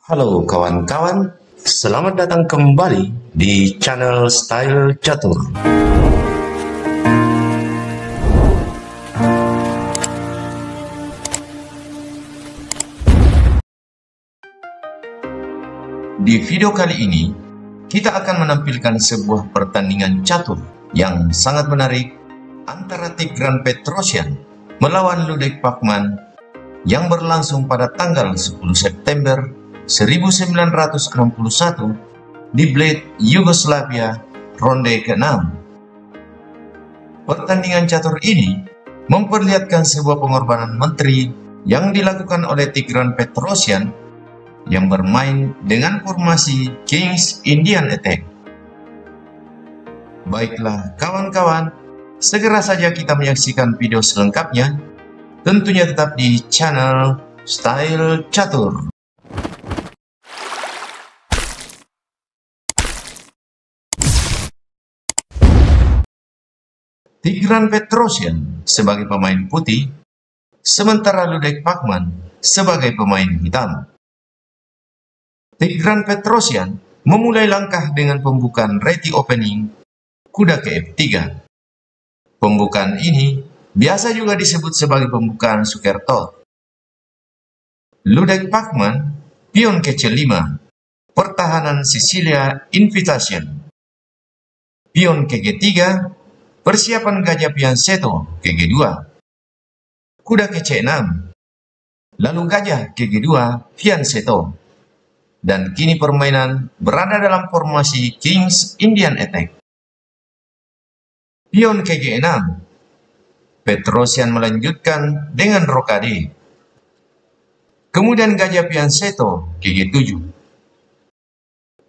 Halo kawan-kawan, selamat datang kembali di channel Style Catur. Di video kali ini, kita akan menampilkan sebuah pertandingan catur yang sangat menarik antara Tigran Petrosyan melawan Ludek Pachman yang berlangsung pada tanggal 10 September 1961 di Bled, Yugoslavia, ronde ke-6. Pertandingan catur ini memperlihatkan sebuah pengorbanan menteri yang dilakukan oleh Tigran Petrosyan yang bermain dengan formasi King's Indian Attack. Baiklah kawan-kawan, segera saja kita menyaksikan video selengkapnya, tentunya tetap di channel Style Catur. Tigran Petrosyan sebagai pemain putih, sementara Ludek Pachman sebagai pemain hitam. Tigran Petrosyan memulai langkah dengan pembukaan reti opening kuda ke F3. Pembukaan ini biasa juga disebut sebagai pembukaan Sukerto. Ludek Pachman pion ke C5, pertahanan Sicilia Invitation. Pion ke G3, persiapan gajah Piansetto ke G2. Kuda ke C6, lalu gajah ke G2 Piansetto. Dan kini permainan berada dalam formasi King's Indian Attack. Pion ke G6, Petrosyan melanjutkan dengan rokade. Kemudian gajah Piansetto ke G7.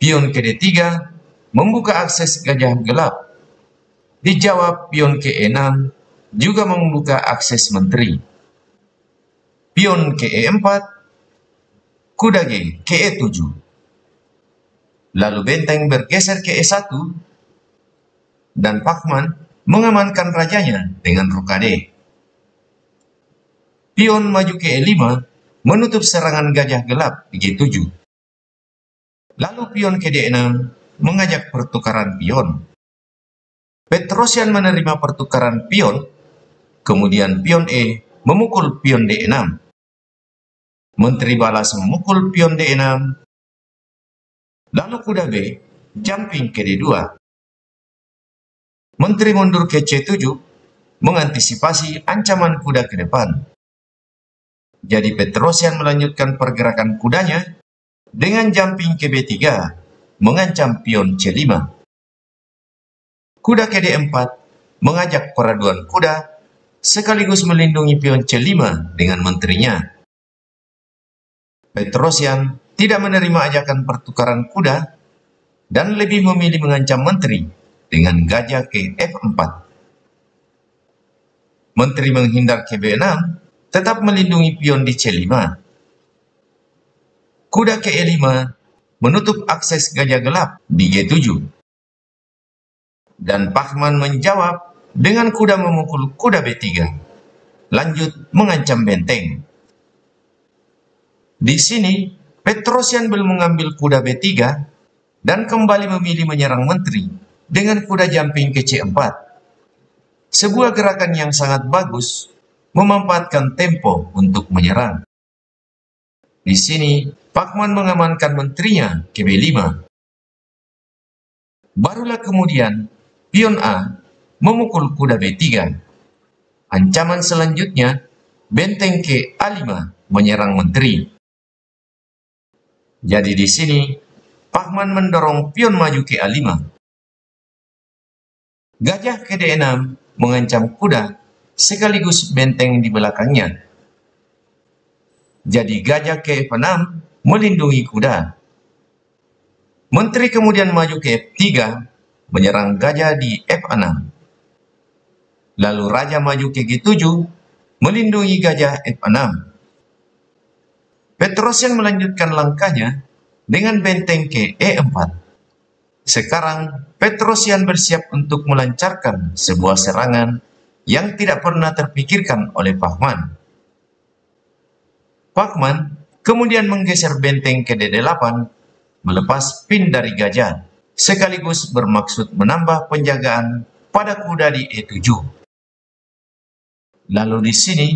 Pion ke D3 membuka akses gajah gelap. Dijawab pion ke E6 juga membuka akses menteri. Pion ke E4, kuda G ke E7. Lalu benteng bergeser ke E1 dan Pachman mengamankan rajanya dengan rokade. Pion maju ke E5 menutup serangan gajah gelap di G7. Lalu pion ke D6 mengajak pertukaran pion. Petrosyan menerima pertukaran pion, kemudian pion E memukul pion D6. Menteri balas memukul pion D6. Lalu kuda B jumping ke D2. Menteri mundur ke C7 mengantisipasi ancaman kuda ke depan. Jadi Petrosyan melanjutkan pergerakan kudanya dengan jumping ke B3 mengancam pion C5. Kuda ke D4 mengajak peraduan kuda sekaligus melindungi pion C5 dengan menterinya. Petrosyan tidak menerima ajakan pertukaran kuda dan lebih memilih mengancam menteri dengan gajah ke F4. Menteri menghindar ke B6, tetap melindungi pion di C5. Kuda ke E5 menutup akses gajah gelap di G7. Dan Pachman menjawab dengan kuda memukul kuda B3. Lanjut mengancam benteng. Di sini, Petrosyan belum mengambil kuda B3 dan kembali memilih menyerang menteri dengan kuda jumping ke C4. Sebuah gerakan yang sangat bagus, memanfaatkan tempo untuk menyerang. Di sini, Pachman mengamankan menterinya ke B5. Barulah kemudian, pion A memukul kuda B3. Ancaman selanjutnya, benteng ke A5 menyerang menteri. Jadi di sini, Pachman mendorong pion maju ke A5. Gajah ke D6 mengancam kuda sekaligus benteng di belakangnya. Jadi gajah ke F6 melindungi kuda. Menteri kemudian maju ke F3 menyerang gajah di F6. Lalu raja maju ke G7 melindungi gajah F6. Petrosyan melanjutkan langkahnya dengan benteng ke E4. Sekarang Petrosyan bersiap untuk melancarkan sebuah serangan yang tidak pernah terpikirkan oleh Pachman. Pachman kemudian menggeser benteng ke D8, melepas pin dari gajah, sekaligus bermaksud menambah penjagaan pada kuda di E7. Lalu di sini,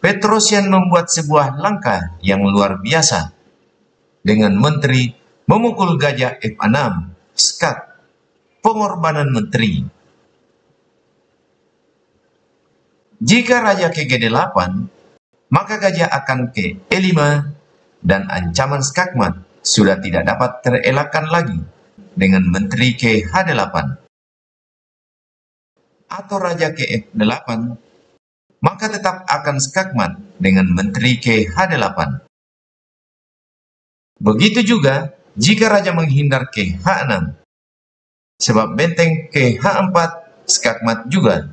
Petrosian membuat sebuah langkah yang luar biasa, dengan menteri memukul gajah F6, skat, pengorbanan menteri. Jika raja ke G8, maka gajah akan ke E5 dan ancaman skakmat sudah tidak dapat terelakkan lagi dengan menteri ke H8. Atau raja ke F8, maka tetap akan skakmat dengan menteri ke H8. Begitu juga jika raja menghindar ke H6, sebab benteng ke H4 skakmat juga.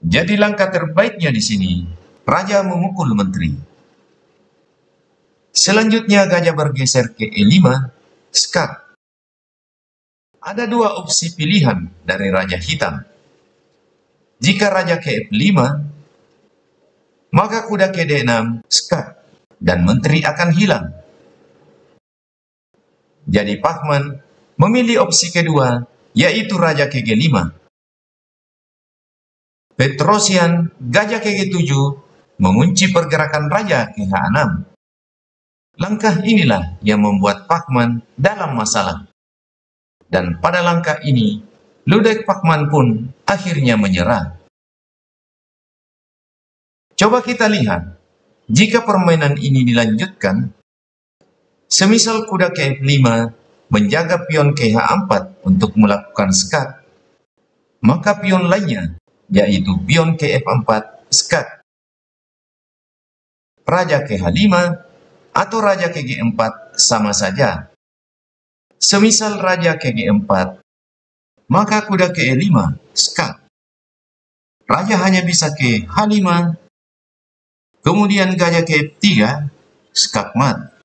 Jadi langkah terbaiknya di sini, raja memukul menteri. Selanjutnya gajah bergeser ke E5, skat. Ada dua opsi pilihan dari raja hitam. Jika raja ke F5, maka kuda ke D6, skat, dan menteri akan hilang. Jadi Pachmann memilih opsi kedua, yaitu raja ke G5. Petrosian, gajah ke G7, mengunci pergerakan raja ke H6. Langkah inilah yang membuat Pachmann dalam masalah. Dan pada langkah ini, Ludwig Pachmann pun akhirnya menyerah. Coba kita lihat, jika permainan ini dilanjutkan, semisal kuda ke F5 menjaga pion ke H4 untuk melakukan skat, maka pion lainnya, yaitu pion ke F4, skat. Raja ke H5 atau raja ke G4 sama saja. Semisal raja ke G4, maka kuda ke E5, skat. Raja hanya bisa ke H5, kemudian gajah ke F3, skakmat.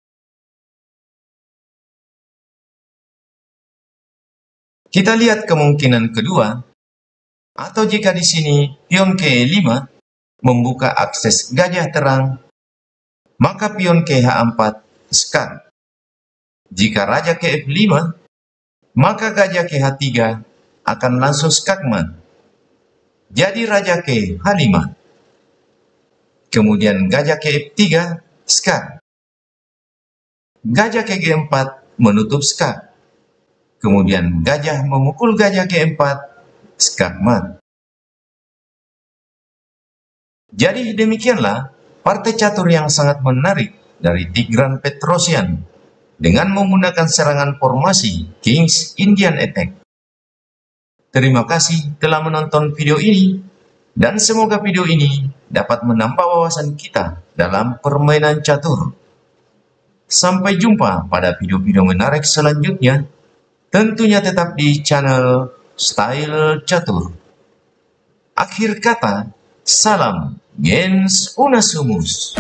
Kita lihat kemungkinan kedua, atau jika di sini pion ke E5 membuka akses gajah terang, maka pion ke H4, skat. Jika raja ke F5, maka gajah ke H3 akan langsung skakmat. Jadi raja ke H5. Kemudian gajah ke F3, skat. Gajah ke G4 menutup skat. Kemudian gajah memukul gajah ke E4, skakmat. Jadi demikianlah partai catur yang sangat menarik dari Tigran Petrosian dengan menggunakan serangan formasi King's Indian Attack. Terima kasih telah menonton video ini, dan semoga video ini dapat menambah wawasan kita dalam permainan catur. Sampai jumpa pada video-video menarik selanjutnya, tentunya tetap di channel Style Catur. Akhir kata, salam gens unasumus.